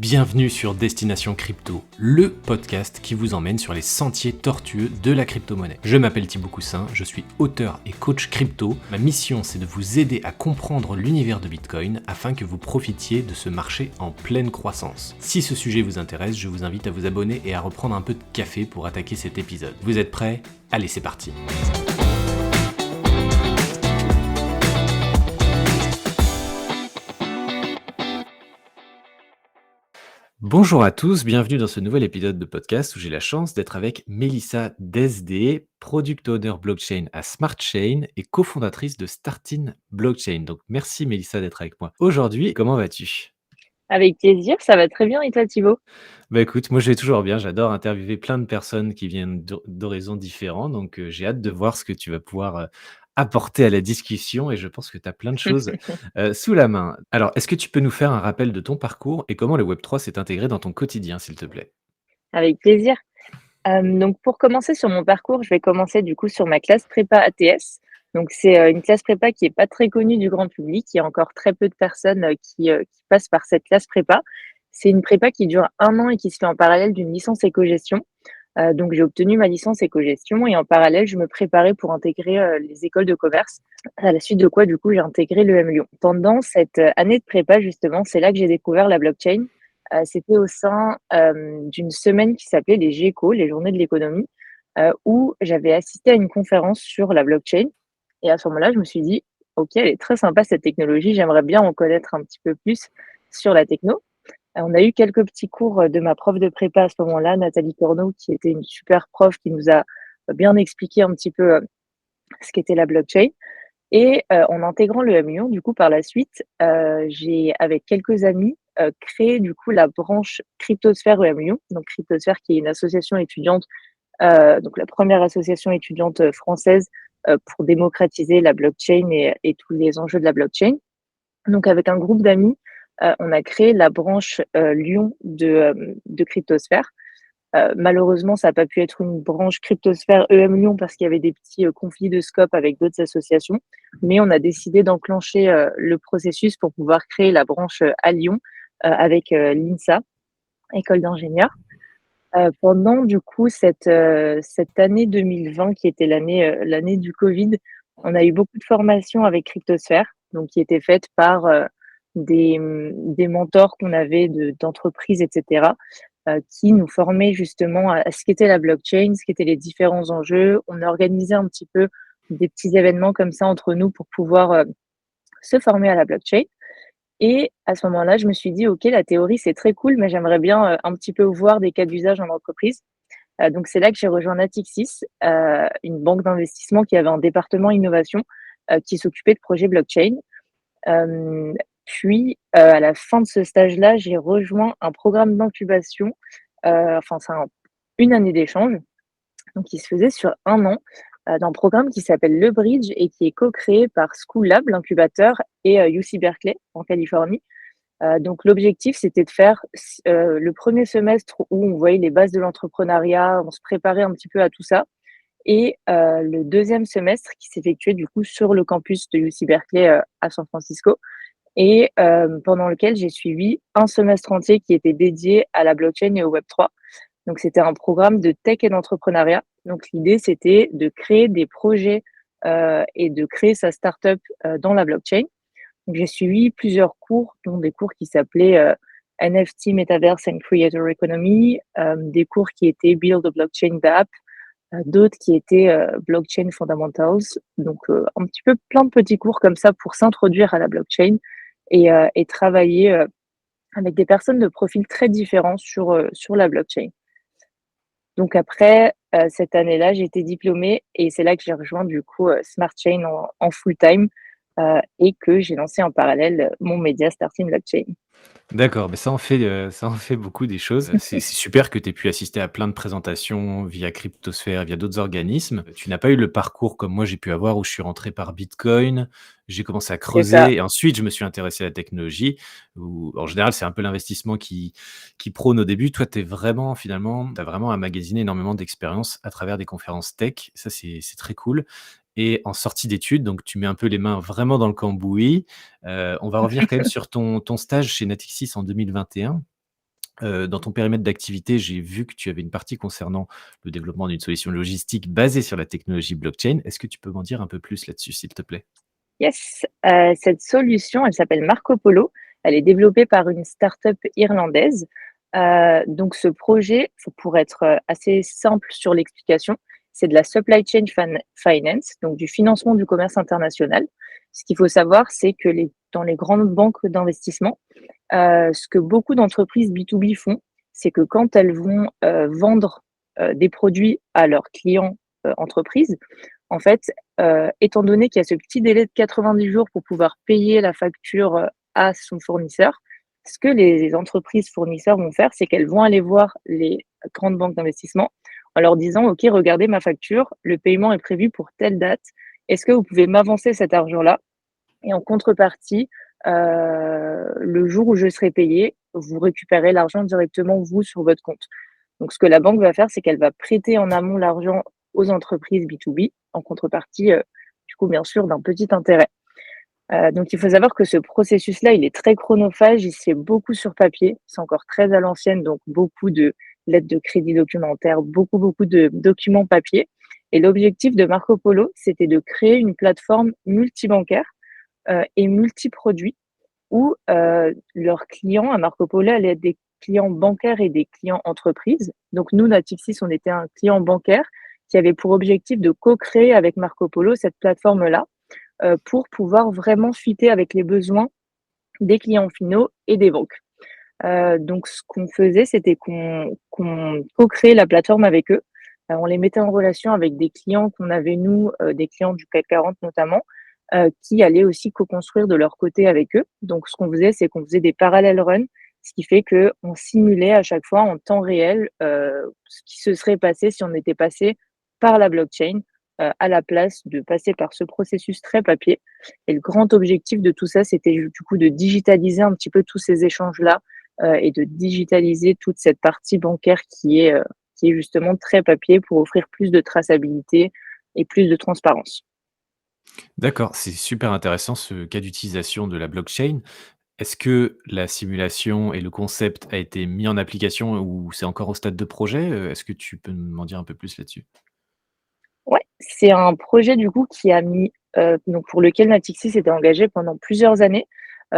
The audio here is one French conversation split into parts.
Bienvenue sur Destination Crypto, le podcast qui vous emmène sur les sentiers tortueux de la crypto-monnaie. Je m'appelle Thibaut Coussin, je suis auteur et coach crypto. Ma mission, c'est de vous aider à comprendre l'univers de Bitcoin afin que vous profitiez de ce marché en pleine croissance. Si ce sujet vous intéresse, je vous invite à vous abonner et à reprendre un peu de café pour attaquer cet épisode. Vous êtes prêts? Allez, c'est parti! Bonjour à tous, bienvenue dans ce nouvel épisode de podcast où j'ai la chance d'être avec Mélissa Desdé, Product Owner Blockchain à SmartChain et cofondatrice de Startin Blockchain. Donc merci Mélissa d'être avec moi. Aujourd'hui, comment vas-tu? Avec plaisir, ça va très bien et toi Thibaut? Bah écoute, moi je vais toujours bien, j'adore interviewer plein de personnes qui viennent d'horizons différents, donc j'ai hâte de voir ce que tu vas pouvoir apporter à la discussion et je pense que tu as plein de choses sous la main. Alors, est-ce que tu peux nous faire un rappel de ton parcours et comment le Web3 s'est intégré dans ton quotidien, s'il te plaît? Avec plaisir. Donc pour commencer sur mon parcours, je vais commencer du coup sur ma classe prépa ATS. Donc c'est, une classe prépa qui est pas très connue du grand public. Il y a encore très peu de personnes, qui passent par cette classe prépa. C'est une prépa qui dure 1 an et qui se fait en parallèle d'une licence éco-gestion. Donc j'ai obtenu ma licence éco-gestion et en parallèle, je me préparais pour intégrer, les écoles de commerce. À la suite de quoi, du coup, j'ai intégré l'EM Lyon. Pendant cette, année de prépa, justement, c'est là que j'ai découvert la blockchain. C'était au sein, d'une semaine qui s'appelait les GECO, les Journées de l'économie, où j'avais assisté à une conférence sur la blockchain et à ce moment-là, je me suis dit: «OK, elle est très sympa cette technologie, j'aimerais bien en connaître un petit peu plus sur la techno». On a eu quelques petits cours, de ma prof de prépa à ce moment-là, Nathalie Corneau, qui était une super prof qui nous a bien expliqué un petit peu, ce qu'était la blockchain et en intégrant le Lyon, du coup, par la suite, j'ai, avec quelques amis, créé, du coup, la branche Cryptosphère Lyon. Donc Cryptosphère qui est une association étudiante, donc la première association étudiante, française, pour démocratiser la blockchain et tous les enjeux de la blockchain. Donc avec un groupe d'amis, on a créé la branche, Lyon de Cryptosphère. Malheureusement, ça n'a pas pu être une branche Cryptosphère EM Lyon parce qu'il y avait des petits, conflits de scope avec d'autres associations. Mais on a décidé d'enclencher, le processus pour pouvoir créer la branche, à Lyon, avec, l'INSA, École d'ingénieurs. Pendant du coup cette année 2020 qui était l'année du covid, on a eu beaucoup de formations avec Cryptosphère, donc qui étaient faites par, des mentors qu'on avait d'entreprises et cetera, qui nous formaient justement à ce qu'était la blockchain, ce qu'étaient les différents enjeux. On organisait un petit peu des petits événements comme ça entre nous pour pouvoir, se former à la blockchain. Et à ce moment-là, je me suis dit: «OK, la théorie, c'est très cool, mais j'aimerais bien, un petit peu voir des cas d'usage en entreprise». Donc c'est là que j'ai rejoint Natixis, une banque d'investissement qui avait un département innovation, qui s'occupait de projets blockchain. Hem, Puis, à la fin de ce stage-là, j'ai rejoint un programme d'incubation, enfin c'est une année d'échange, donc qui se faisait sur 1 an, d'un programme qui s'appelle Le Bridge et qui est co-créé par School Lab, l'incubateur, et UC Berkeley en Californie. Donc l'objectif, c'était de faire le premier semestre où on voyait les bases de l'entrepreneuriat, on se préparait un petit peu à tout ça et le deuxième semestre qui s'effectuait du coup sur le campus de UC Berkeley, à San Francisco et pendant lequel j'ai suivi un semestre entier qui était dédié à la blockchain et au Web3. Donc c'était un programme de tech et d'entrepreneuriat. Donc l'idée, c'était de créer des projets, et de créer sa startup, dans la blockchain. Donc j'ai suivi plusieurs cours, dont des cours qui s'appelaient, NFT, Metaverse and Creator Economy, des cours qui étaient Build a Blockchain App, d'autres qui étaient, Blockchain Fundamentals. Donc un petit peu plein de petits cours comme ça pour s'introduire à la blockchain et travailler, avec des personnes de profils très différents sur la blockchain. Donc après, cette année-là, j'ai été diplômée et c'est là que j'ai rejoint du coup, SmartChain en full time, et que j'ai lancé en parallèle, mon média Starting Blockchain. D'accord, mais ça en fait beaucoup des choses. C'est super que tu aies pu assister à plein de présentations via Cryptosphère, via d'autres organismes. Tu n'as pas eu le parcours comme moi j'ai pu avoir où je suis rentré par Bitcoin, j'ai commencé à C'est ça. creuser et ensuite je me suis intéressé à la technologie où en général, c'est un peu l'investissement qui prône au début. Toi, tu vraiment finalement, tu as vraiment emmagasiné énormément d'expériences à travers des conférences tech. Ça, c'est très cool et en sortie d'études, donc tu mets un peu les mains vraiment dans le cambouis. On va revenir quand même sur ton stage chez Natixis en 2021. Dans ton périmètre d'activité, j'ai vu que tu avais une partie concernant le développement d'une solution logistique basée sur la technologie blockchain. Est-ce que tu peux m'en dire un peu plus là-dessus, s'il te plaît? Yes, cette solution, elle s'appelle Marco Polo. Elle est développée par une start-up irlandaise. Donc ce projet, pour être, assez simple sur l'explication, c'est de la supply chain finance, donc du financement du commerce international. Ce qu'il faut savoir, c'est que dans les grandes banques d'investissement, ce que beaucoup d'entreprises B2B font, c'est que quand elles vont, vendre, des produits à leurs clients, entreprises, en fait, étant donné qu'il y a ce petit délai de 90 jours pour pouvoir payer la facture, à son fournisseur, ce que les entreprises fournisseurs vont faire, c'est qu'elles vont aller voir les grandes banques d'investissement en leur disant: «OK, regardez ma facture, le paiement est prévu pour telle date. Est-ce que vous pouvez m'avancer cet argent-là? Et en contrepartie, le jour où je serai payé, vous récupérez l'argent directement, vous, sur votre compte». Donc ce que la banque va faire, c'est qu'elle va prêter en amont l'argent aux entreprises B2B en contrepartie, du coup, bien sûr, d'un petit intérêt. Donc il faut savoir que ce processus-là, il est très chronophage, il se fait beaucoup sur papier, c'est encore très à l'ancienne, donc beaucoup de lettres de crédit documentaires, beaucoup de documents papier. Et l'objectif de Marco Polo, c'était de créer une plateforme multibancaire, et multi-produits où, leurs clients à Marco Polo allaient être des clients bancaires et des clients entreprises. Donc nous, Natixis, on était un client bancaire qui avait pour objectif de co-créer avec Marco Polo cette plateforme-là, pour pouvoir vraiment fitter avec les besoins des clients finaux et des banques. Donc ce qu'on faisait, c'était qu'on co-créait la plateforme avec eux. On les mettait en relation avec des clients qu'on avait nous, des clients du CAC 40 notamment, qui allaient aussi co-construire de leur côté avec eux. Donc ce qu'on faisait, c'est qu'on faisait des parallel runs, ce qui fait qu'on simulait à chaque fois en temps réel, ce qui se serait passé si on était passé par la blockchain, à la place de passer par ce processus très papier. Et le grand objectif de tout ça, c'était du coup de digitaliser un petit peu tous ces échanges-là, et de digitaliser toute cette partie bancaire qui est justement très papier pour offrir plus de traçabilité et plus de transparence. D'accord, c'est super intéressant ce cas d'utilisation de la blockchain. Est-ce que la simulation et le concept a été mis en application ou c'est encore au stade de projet? Est-ce que tu peux m'en dire un peu plus là-dessus? Ouais, c'est un projet du coup qui a mis, donc pour lequel Natixis s'était engagé pendant plusieurs années.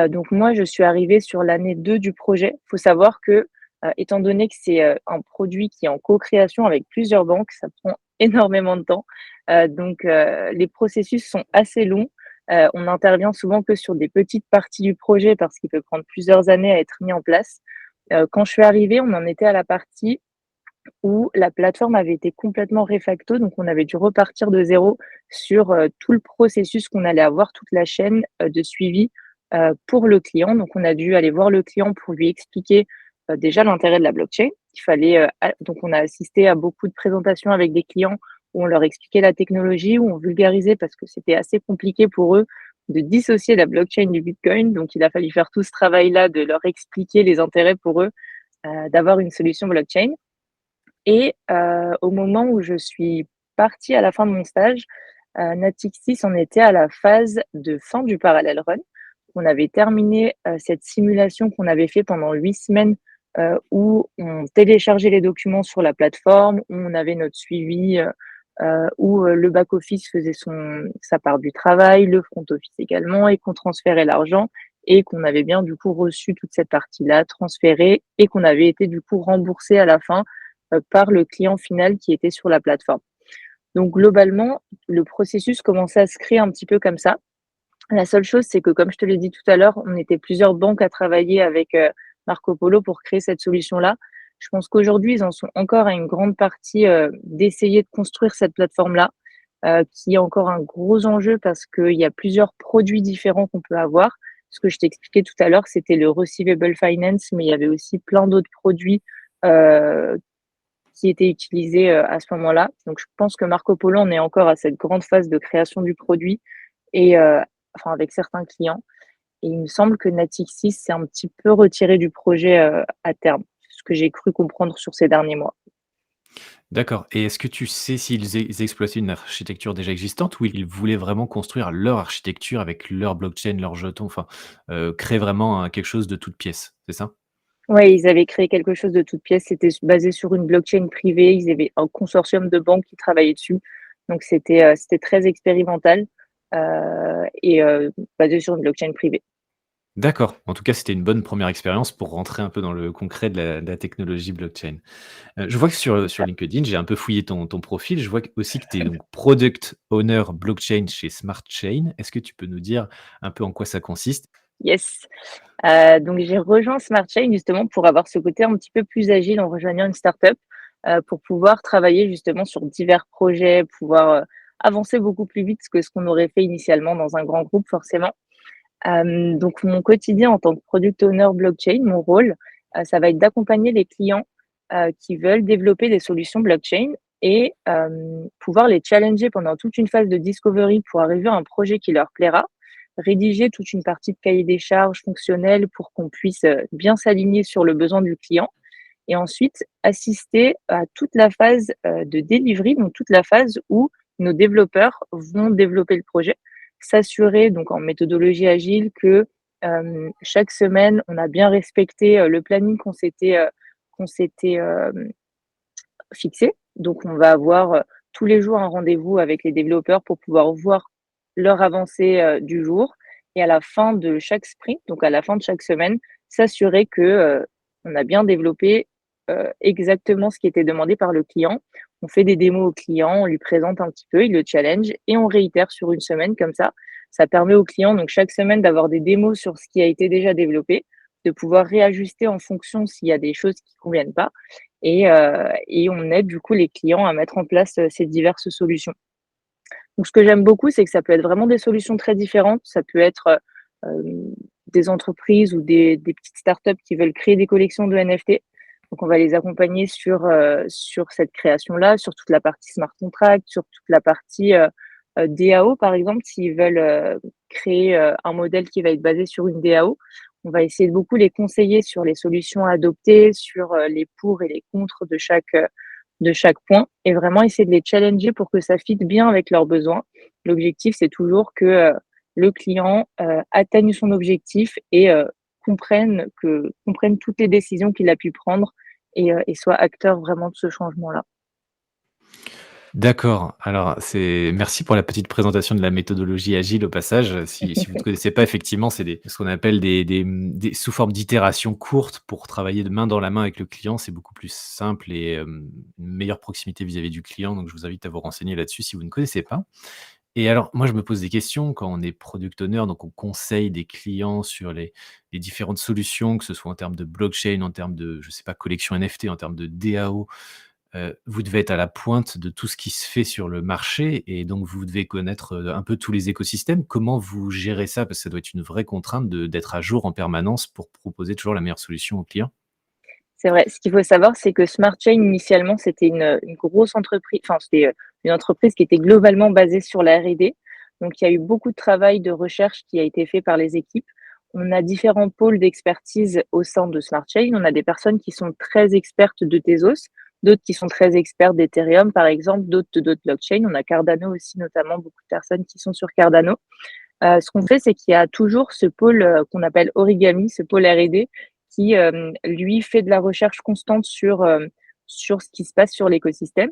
Donc moi, je suis arrivée sur l'année 2 du projet. Il faut savoir que, étant donné que c'est, un produit qui est en co-création avec plusieurs banques, ça prend énormément de temps. Les processus sont assez longs. On n'intervient souvent que sur des petites parties du projet parce qu'il peut prendre plusieurs années à être mis en place. Quand je suis arrivée, on en était à la partie où la plateforme avait été complètement réfacto, donc on avait dû repartir de zéro sur, tout le processus qu'on allait avoir, toute la chaîne, de suivi, pour le client. Donc on a dû aller voir le client pour lui expliquer, déjà l'intérêt de la blockchain. Il fallait, donc on a assisté à beaucoup de présentations avec des clients où on leur expliquait la technologie, où on vulgarisait parce que c'était assez compliqué pour eux de dissocier la blockchain du bitcoin. Donc il a fallu faire tout ce travail-là de leur expliquer les intérêts pour eux, d'avoir une solution blockchain. Et au moment où je suis partie à la fin de mon stage, Natixis en était à la phase de fin du parallel run. On avait terminé, cette simulation qu'on avait fait pendant 8 semaines, où on téléchargeait les documents sur la plateforme, où on avait notre suivi, où, le back office faisait sa part du travail, le front office également et qu'on transférait l'argent et qu'on avait bien du coup reçu toute cette partie-là, transférée et qu'on avait été du coup remboursé à la fin, par le client final qui était sur la plateforme. Donc globalement, le processus commençait à se créer un petit peu comme ça. La seule chose, c'est que comme je te l'ai dit tout à l'heure, on était plusieurs banques à travailler avec, Marco Polo pour créer cette solution-là. Je pense qu'aujourd'hui, ils en sont encore à une grande partie, d'essayer de construire cette plateforme-là, qui est encore un gros enjeu parce qu'il y a plusieurs produits différents qu'on peut avoir. Ce que je t'expliquais tout à l'heure, c'était le receivable finance, mais il y avait aussi plein d'autres produits, heu, qui étaient utilisés, à ce moment-là. Donc je pense que Marco Polo, on est encore à cette grande phase de création du produit et enfin avec certains clients et il me semble que Natixis s'est un petit peu retiré du projet, à terme. C'est ce que j'ai cru comprendre sur ces derniers mois. D'accord, et est-ce que tu sais ils exploitaient une architecture déjà existante ou ils voulaient vraiment construire leur architecture avec leur blockchain, leurs jetons, enfin, créer vraiment quelque chose de toute pièce, c'est ça? Ouais, ils avaient créé quelque chose de toutes pièces. C'était basé sur une blockchain privée. Ils avaient un consortium de banques qui travaillait dessus. Donc c'était très expérimental, basé sur une blockchain privée. D'accord. En tout cas, c'était une bonne première expérience pour rentrer un peu dans le concret de la technologie blockchain. Je vois que sur LinkedIn, j'ai un peu fouillé ton profil. Je vois aussi que tu es donc product owner blockchain chez SmartChain. Est-ce que tu peux nous dire un peu en quoi ça consiste? Yes. Donc j'ai rejoint SmartChain justement pour avoir ce côté un petit peu plus agile en rejoignant une startup, pour pouvoir travailler justement sur divers projets, pouvoir, avancer beaucoup plus vite que ce qu'on aurait fait initialement dans un grand groupe forcément. Donc mon quotidien en tant que product owner blockchain, mon rôle, ça va être d'accompagner les clients, qui veulent développer des solutions blockchain et pouvoir les challenger pendant toute une phase de discovery pour arriver à un projet qui leur plaira. Rédiger toute une partie de cahier des charges fonctionnel pour qu'on puisse, bien s'aligner sur le besoin du client et ensuite assister à toute la phase, de delivery, donc toute la phase où nos développeurs vont développer le projet. S'assurer donc en méthodologie agile que, chaque semaine, on a bien respecté, le planning qu'on s'était fixé. Donc on va avoir, tous les jours un rendez-vous avec les développeurs pour pouvoir voir leur avancée, du jour et à la fin de chaque sprint, donc à la fin de chaque semaine, s'assurer que, on a bien développé, exactement ce qui était demandé par le client. On fait des démos au client, on lui présente un petit peu, il le challenge et on réitère sur une semaine comme ça. Ça permet au client donc chaque semaine d'avoir des démos sur ce qui a été déjà développé, de pouvoir réajuster en fonction s'il y a des choses qui conviennent pas et on aide du coup les clients à mettre en place, ces diverses solutions. Donc ce que j'aime beaucoup, c'est que ça peut être vraiment des solutions très différentes. Ça peut être, des entreprises ou des petites startups qui veulent créer des collections de NFT. Donc on va les accompagner sur cette création-là, sur toute la partie smart contract, sur toute la partie, DAO par exemple, s'ils veulent, créer, un modèle qui va être basé sur une DAO. On va essayer de beaucoup les conseiller sur les solutions à adopter, sur, les pour et les contre de chaque point et vraiment essayer de les challenger pour que ça fitte bien avec leurs besoins. L'objectif, c'est toujours que, le client, atteigne son objectif et comprenne toutes les décisions qu'il a pu prendre et soit acteur vraiment de ce changement-là. D'accord. Alors, merci pour la petite présentation de la méthodologie agile au passage. Si vous ne connaissez pas, effectivement, c'est ce qu'on appelle des sous forme d'itérations courtes pour travailler de main dans la main avec le client. C'est beaucoup plus simple et une meilleure proximité vis-à-vis du client. Donc, je vous invite à vous renseigner là-dessus si vous ne connaissez pas. Et alors, moi, je me pose des questions quand on est product owner, donc on conseille des clients sur les différentes solutions, que ce soit en termes de blockchain, en termes de, je sais pas, collection NFT, en termes de DAO. Vous devez être à la pointe de tout ce qui se fait sur le marché et donc vous devez connaître, un peu tous les écosystèmes. Comment vous gérez ça? Parce que ça doit être une vraie contrainte d'être à jour en permanence pour proposer toujours la meilleure solution aux clients. C'est vrai. Ce qu'il faut savoir, c'est que SmartChain, initialement, c'était une grosse entreprise, enfin, c'était, une entreprise qui était globalement basée sur la R&D. Donc il y a eu beaucoup de travail de recherche qui a été fait par les équipes. On a différents pôles d'expertise au sein de SmartChain. On a des personnes qui sont très expertes de Tezos, d'autres qui sont très expertes d'Ethereum, par exemple, d'autres de d'autres blockchains. On a Cardano aussi, notamment, beaucoup de personnes qui sont sur Cardano. Ce qu'on fait, c'est qu'il y a toujours ce pôle, qu'on appelle Origami, ce pôle R&D qui, lui, fait de la recherche constante sur ce qui se passe sur l'écosystème.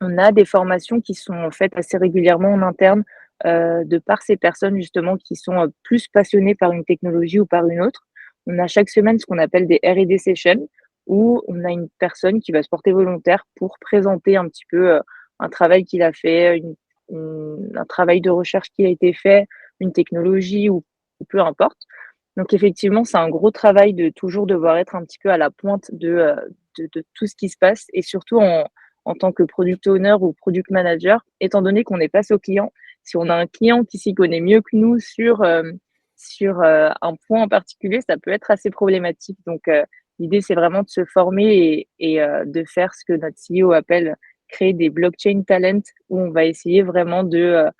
On a des formations qui sont faites assez régulièrement en interne, de par ces personnes justement qui sont, plus passionnées par une technologie ou par une autre. On a chaque semaine ce qu'on appelle des R&D sessions où on a une personne qui va se porter volontaire pour présenter un petit peu, un travail qu'il a fait, un travail de recherche qui a été fait, une technologie ou peu importe. Donc effectivement, c'est un gros travail de toujours devoir être un petit peu à la pointe de tout ce qui se passe et surtout en tant que product owner ou product manager, étant donné qu'on est face au client. Si on a un client qui s'y connaît mieux que nous sur un point en particulier, ça peut être assez problématique. Donc, l'idée, c'est vraiment de se former et de faire ce que notre CEO appelle créer des blockchain talent, où on va essayer vraiment de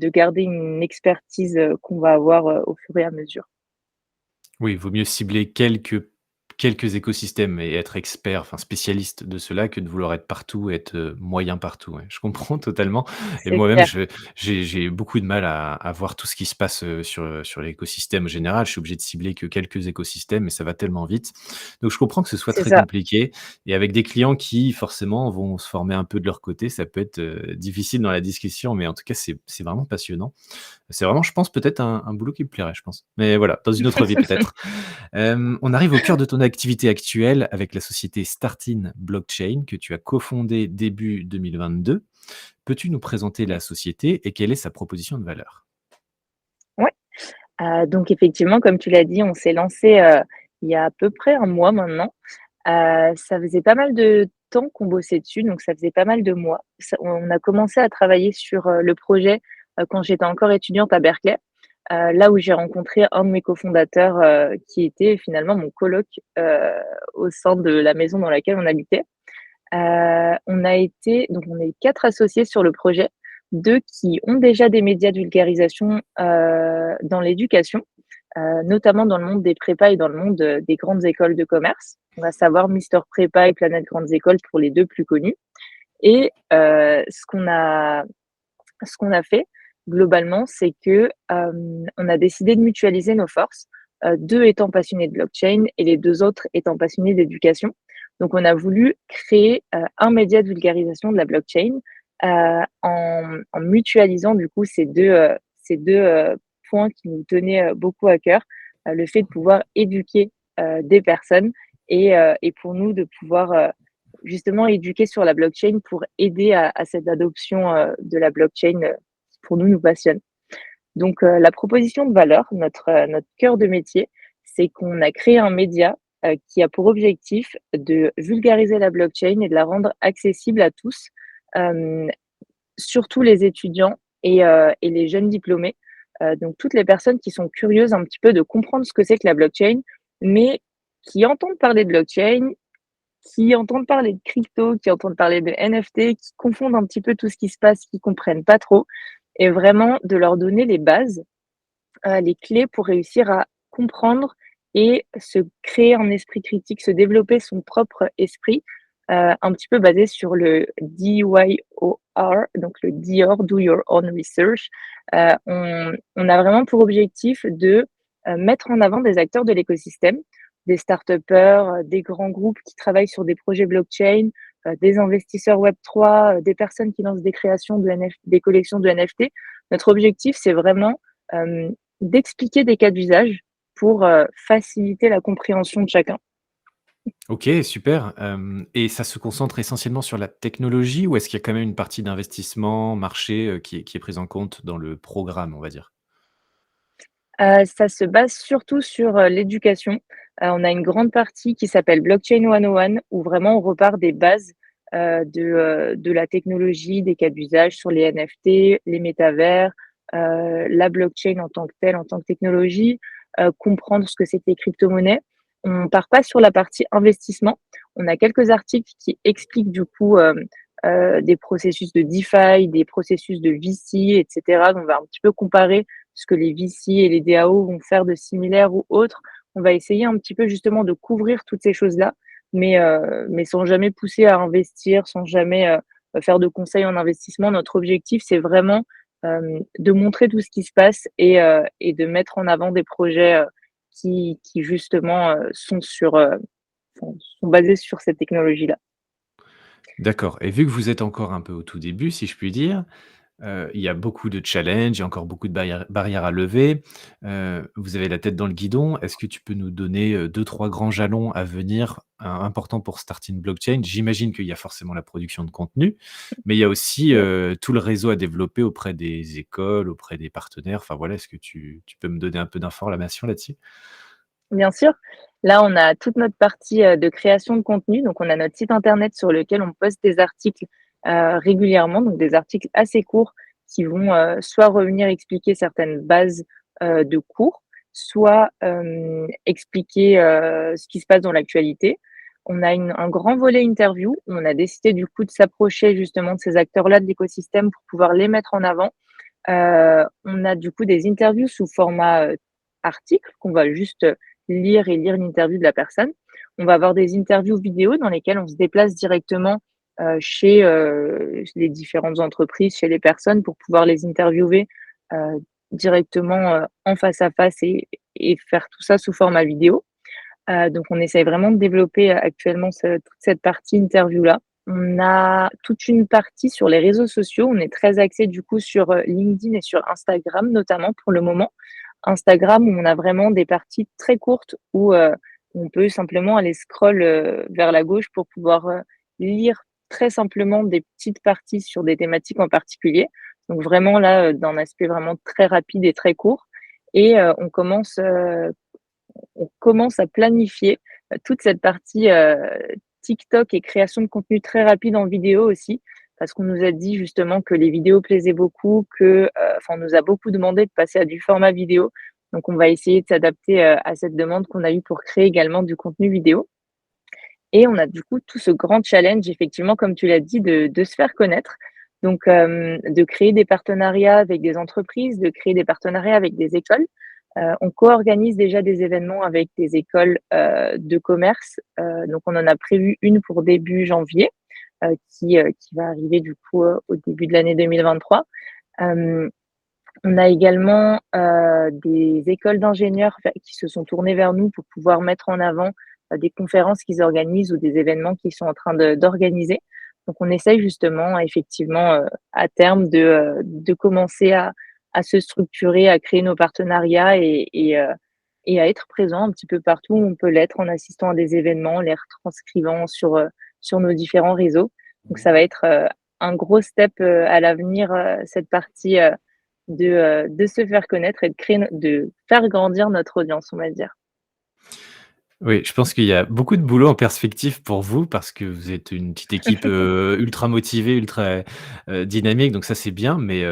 garder une expertise qu'on va avoir au fur et à mesure. Oui, il vaut mieux cibler quelques quelques écosystèmes et être expert, enfin spécialiste de cela, que de vouloir être partout et être, moyen partout, ouais. Je comprends totalement et C'est moi-même clair, j'ai beaucoup de mal à voir tout ce qui se passe, sur l'écosystème général. Je suis obligé de cibler que quelques écosystèmes et ça va tellement vite. Donc je comprends que ce soit c'est très ça. compliqué et avec des clients qui forcément vont se former un peu de leur côté, ça peut être, difficile dans la discussion, mais en tout cas c'est vraiment passionnant. C'est vraiment, je pense, peut-être un boulot qui me plairait, je pense. Mais voilà, dans une autre vie peut-être. On arrive au cœur de ton activité actuelle avec la société Startin Blockchain que tu as cofondée début 2022. Peux-tu nous présenter la société et quelle est sa proposition de valeur? Ouais. Donc effectivement, comme tu l'as dit, on s'est lancé, il y a à peu près un mois maintenant. Ça faisait pas mal de temps qu'on bossait dessus, donc ça faisait pas mal de mois. On a commencé à travailler sur, le projet, quand j'étais encore étudiante à Berkeley, là où j'ai rencontré un de mes cofondateurs, qui était finalement mon coloc, heu, au sein de la maison dans laquelle on habitait. On est 4 associés sur le projet, 2 qui ont déjà des médias de vulgarisation, dans l'éducation, notamment dans le monde des prépas et dans le monde, des grandes écoles de commerce. On va savoir Mister Prépa et Planète Grandes Écoles pour les 2 plus connus et ce qu'on a fait globalement, c'est que, on a décidé de mutualiser nos forces, 2 étant passionnés de blockchain et les 2 autres étant passionnés d'éducation. Donc on a voulu créer, un média de vulgarisation de la blockchain, en mutualisant du coup ces deux points qui nous tenaient, beaucoup à cœur. Le fait de pouvoir éduquer, des personnes et pour nous de pouvoir, justement éduquer sur la blockchain pour aider à cette adoption, de la blockchain, qui pour nous passionne. Donc, la proposition de valeur, notre cœur de métier, c'est qu'on a créé un média, qui a pour objectif de vulgariser la blockchain et de la rendre accessible à tous, hem, surtout les étudiants et les jeunes diplômés. Donc toutes les personnes qui sont curieuses un petit peu de comprendre ce que c'est que la blockchain, mais qui entendent parler de blockchain, qui entendent parler de crypto, qui entendent parler de NFT, qui confondent un petit peu tout ce qui se passe, qui comprennent pas trop et vraiment de leur donner les bases, les clés pour réussir à comprendre et se créer un esprit critique, se développer son propre esprit, un petit peu basé sur le DYOR, donc le DYOR, Do Your Own Research. On a vraiment pour objectif de, mettre en avant des acteurs de l'écosystème, des start-upers, des grands groupes qui travaillent sur des projets blockchain, des investisseurs Web3, des personnes qui lancent des créations de NF des collections de NFT. Notre objectif, c'est vraiment, hem, d'expliquer des cas d'usage pour, faciliter la compréhension de chacun. OK, super, et ça se concentre essentiellement sur la technologie ou est-ce qu'il y a quand même une partie d'investissement, marché, qui est prise en compte dans le programme, on va dire? Ça se base surtout sur, l'éducation. On a une grande partie qui s'appelle Blockchain 101 où vraiment on repart des bases, de la technologie, des cas d'usage sur les NFT, les métavers, la blockchain en tant que telle, en tant que technologie, comprendre ce que c'est que les cryptomonnaies. On part pas sur la partie investissement. On a quelques articles qui expliquent du coup, des processus de DeFi, des processus de VC et cetera. On va un petit peu comparer ce que les VC et les DAO vont faire de similaire ou autre. On va essayer un petit peu justement de couvrir toutes ces choses-là, mais sans jamais pousser à investir, sans jamais, faire de conseils en investissement. Notre objectif, c'est vraiment, de montrer tout ce qui se passe et de mettre en avant des projets, qui justement, sont basés sur cette technologie-là. D'accord et vu que vous êtes encore un peu au tout début, si je puis dire, il y a beaucoup de challenges, il y a encore beaucoup de barrières à lever. Vous avez la tête dans le guidon. Est-ce que tu peux nous donner, 2-3 grands jalons à venir, importants pour Starting Blockchain? J'imagine qu'il y a forcément la production de contenu, mais il y a aussi, Ouais. tout le réseau à développer auprès des écoles, auprès des partenaires. Enfin voilà, est-ce que tu peux me donner un peu d'informations là-dessus? Bien sûr. Là, on a toute notre partie, de création de contenu. Donc, on a notre site internet sur lequel on poste des articles, régulièrement, donc des articles assez courts qui vont, soit revenir expliquer certaines bases, de cours, soit, expliquer, ce qui se passe dans l'actualité. On a un grand volet interview où on a décidé du coup de s'approcher justement de ces acteurs-là de l'écosystème pour pouvoir les mettre en avant. On a du coup des interviews sous format, article qu'on va juste, lire et lire l'interview de la personne. On va avoir des interviews vidéo dans lesquelles on se déplace directement, chez, les différentes entreprises, chez les personnes pour pouvoir les interviewer, directement, en face à face et faire tout ça sous format vidéo. Donc on essaye vraiment de développer, actuellement toute cette partie interview-là. On a toute une partie sur les réseaux sociaux. On est très axé du coup sur, LinkedIn et sur Instagram notamment pour le moment. Instagram, où on a vraiment des parties très courtes où, on peut simplement aller scroll, vers la gauche pour pouvoir, lire très simplement des petites parties sur des thématiques en particulier. Donc vraiment là, d'un aspect vraiment très rapide et très court et on commence à planifier, toute cette partie, TikTok et création de contenu très rapide en vidéo aussi. Parce qu'on nous a dit justement que les vidéos plaisaient beaucoup, on nous a beaucoup demandé de passer à du format vidéo. Donc on va essayer de s'adapter, à cette demande qu'on a eue pour créer également du contenu vidéo et on a du coup tout ce grand challenge effectivement comme tu l'as dit de se faire connaître. Donc de créer des partenariats avec des entreprises, de créer des partenariats avec des écoles. On co-organise déjà des événements avec des écoles, de commerce, donc on en a prévu une pour début janvier, qui va arriver du coup, au début de l'année 2023. Hem, on a également, des écoles d'ingénieurs qui se sont tournées vers nous pour pouvoir mettre en avant, des conférences qu'ils organisent ou des événements qu'ils sont en train d'organiser. Donc on essaye justement effectivement, à terme de commencer à se structurer, à créer nos partenariats et à être présent un petit peu partout où on peut l'être en assistant à des événements, les retranscrivant sur nos différents réseaux. Donc ça va être, un gros step, à l'avenir, cette partie, de se faire connaître et de faire grandir notre audience, on va dire. Oui, je pense qu'il y a beaucoup de boulot en perspective pour vous parce que vous êtes une petite équipe, ultra motivée, ultra, dynamique, donc ça c'est bien, mais,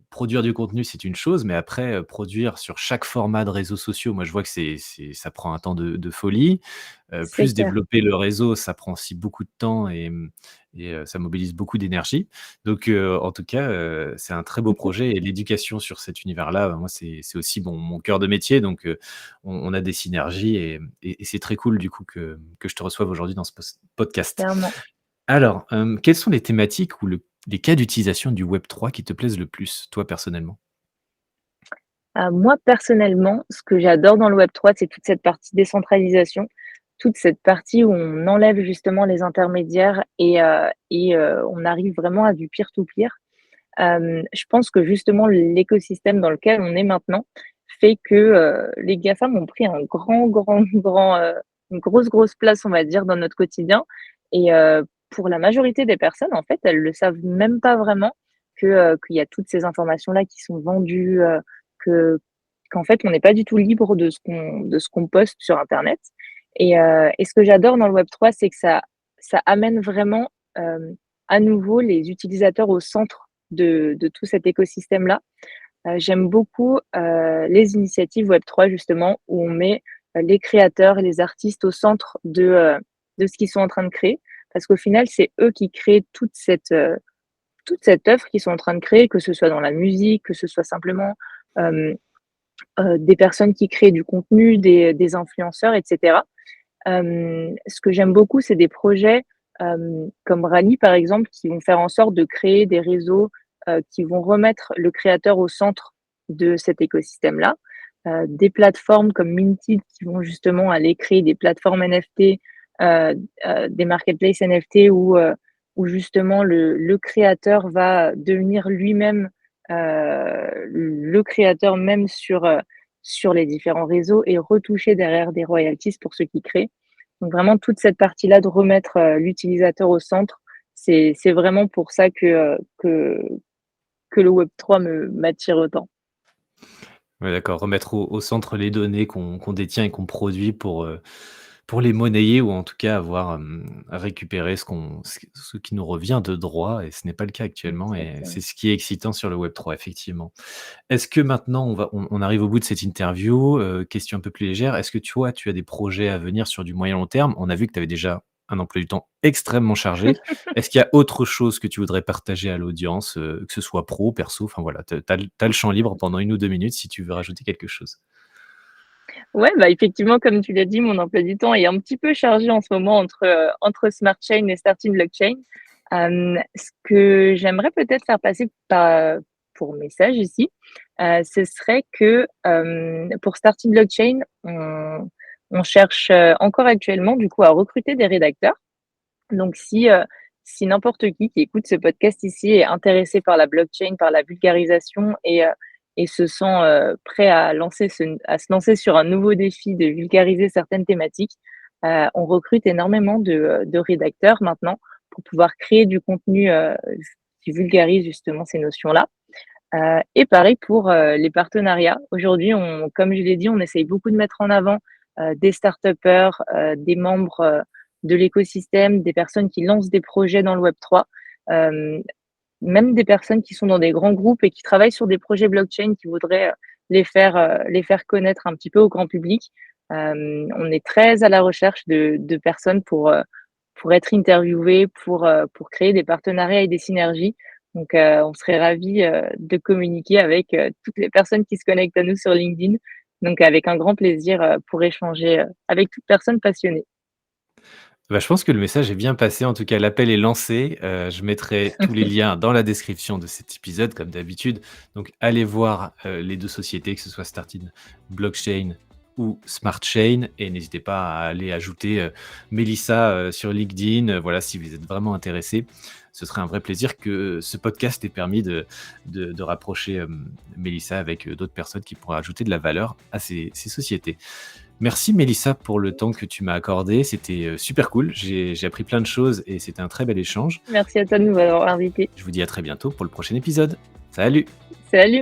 produire du contenu c'est une chose, mais après, produire sur chaque format de réseaux sociaux, moi je vois que ça prend un temps de folie. C'est Plus clair, développer le réseau, ça prend aussi beaucoup de temps et ça mobilise beaucoup d'énergie. Donc, en tout cas, c'est un très beau projet et l'éducation sur cet univers-là, moi c'est aussi mon cœur de métier, donc, on a des synergies et c'est très cool du coup que je te reçoive aujourd'hui dans ce podcast. clairement. Alors, quelles sont les thématiques ou les cas d'utilisation du Web3 qui te plaisent le plus, toi personnellement? Moi, personnellement, ce que j'adore dans le Web3, c'est toute cette partie décentralisation, toute cette partie où on enlève justement les intermédiaires et on arrive vraiment à du peer to peer. Je pense que justement l'écosystème dans lequel on est maintenant fait que, les GAFAM ont pris un une grosse place, on va dire, dans notre quotidien et pour la majorité des personnes, en fait, elles le savent même pas vraiment qu'il y a toutes ces informations-là qui sont vendues, que qu'en fait, on n'est pas du tout libre de ce qu'on poste sur internet et ce que j'adore dans le Web3, c'est que ça amène vraiment, à nouveau les utilisateurs au centre de tout cet écosystème-là. J'aime beaucoup, les initiatives Web3 justement où on met, les créateurs et les artistes au centre de ce qu'ils sont en train de créer. Parce qu'au final, c'est eux qui créent toute cette œuvre qu'ils sont en train de créer, que ce soit dans la musique, que ce soit simplement, hem, des personnes qui créent du contenu, des influenceurs et cetera. Ce que j'aime beaucoup, c'est des projets, comme Rally, par exemple, qui vont faire en sorte de créer des réseaux, qui vont remettre le créateur au centre de cet écosystème-là. Des plateformes comme Minted qui vont justement aller créer des plateformes NFT, des marketplaces NFT où justement le créateur va devenir lui-même, le créateur même sur les différents réseaux et retoucher derrière des royalties pour ceux qui créent. Donc vraiment toute cette partie-là de remettre, l'utilisateur au centre, c'est vraiment pour ça que le Web3 me m'attire autant. Ouais, d'accord, remettre au centre les données qu'on détient et qu'on produit pour les monnayer ou en tout cas avoir, récupérer ce qui nous revient de droit et ce n'est pas le cas actuellement et Exactement. c'est ce qui est excitant sur le Web3 effectivement. Est-ce que maintenant on arrive au bout de cette interview, question un peu plus légère, est-ce que toi, tu as des projets à venir sur du moyen long terme? On a vu que tu avais déjà un emploi du temps extrêmement chargé. Est-ce qu'il y a autre chose que tu voudrais partager à l'audience, que ce soit pro, perso? Enfin voilà, tu as le champ libre pendant 1 ou 2 minutes si tu veux rajouter quelque chose. Ouais, bah, effectivement, comme tu l'as dit, mon emploi du temps est un petit peu chargé en ce moment entre Smart Chain et Starting Blockchain. Ce que j'aimerais peut-être faire passer pour message ici, ce serait que, pour Starting Blockchain, on cherche, encore actuellement du coup à recruter des rédacteurs. Donc si n'importe qui écoute ce podcast ici est intéressé par la blockchain, par la vulgarisation et se sent, prêt à se lancer sur un nouveau défi de vulgariser certaines thématiques, on recrute énormément de rédacteurs maintenant pour pouvoir créer du contenu, qui vulgarise justement ces notions-là. Et pareil pour, les partenariats. Aujourd'hui, comme je l'ai dit, on essaye beaucoup de mettre en avant, des start-upers, des membres, de l'écosystème, des personnes qui lancent des projets dans le Web3, hem, même des personnes qui sont dans des grands groupes et qui travaillent sur des projets blockchain qui voudraient, les faire connaître un petit peu au grand public. On est très à la recherche de personnes pour être interviewées, pour créer des partenariats et des synergies. Donc, on serait ravis, de communiquer avec, toutes les personnes qui se connectent à nous sur LinkedIn. Donc avec un grand plaisir, pour échanger, avec toute personne passionnée. Bah, je pense que le message est bien passé. En tout cas, l'appel est lancé. Je mettrai tous les liens dans la description de cet épisode, comme d'habitude. Donc, allez voir les deux sociétés, que ce soit Starting Blockchain ou Smart Chain. Et n'hésitez pas à aller ajouter Mélissa sur LinkedIn. Voilà, si vous êtes vraiment intéressé, ce serait un vrai plaisir que ce podcast ait permis de rapprocher Mélissa avec d'autres personnes qui pourraient ajouter de la valeur à ces sociétés. Merci Mélissa pour le temps que tu m'as accordé, c'était super cool, j'ai appris plein de choses et c'était un très bel échange. Merci à toi de nous avoir invités. Je vous dis à très bientôt pour le prochain épisode. Salut! Salut!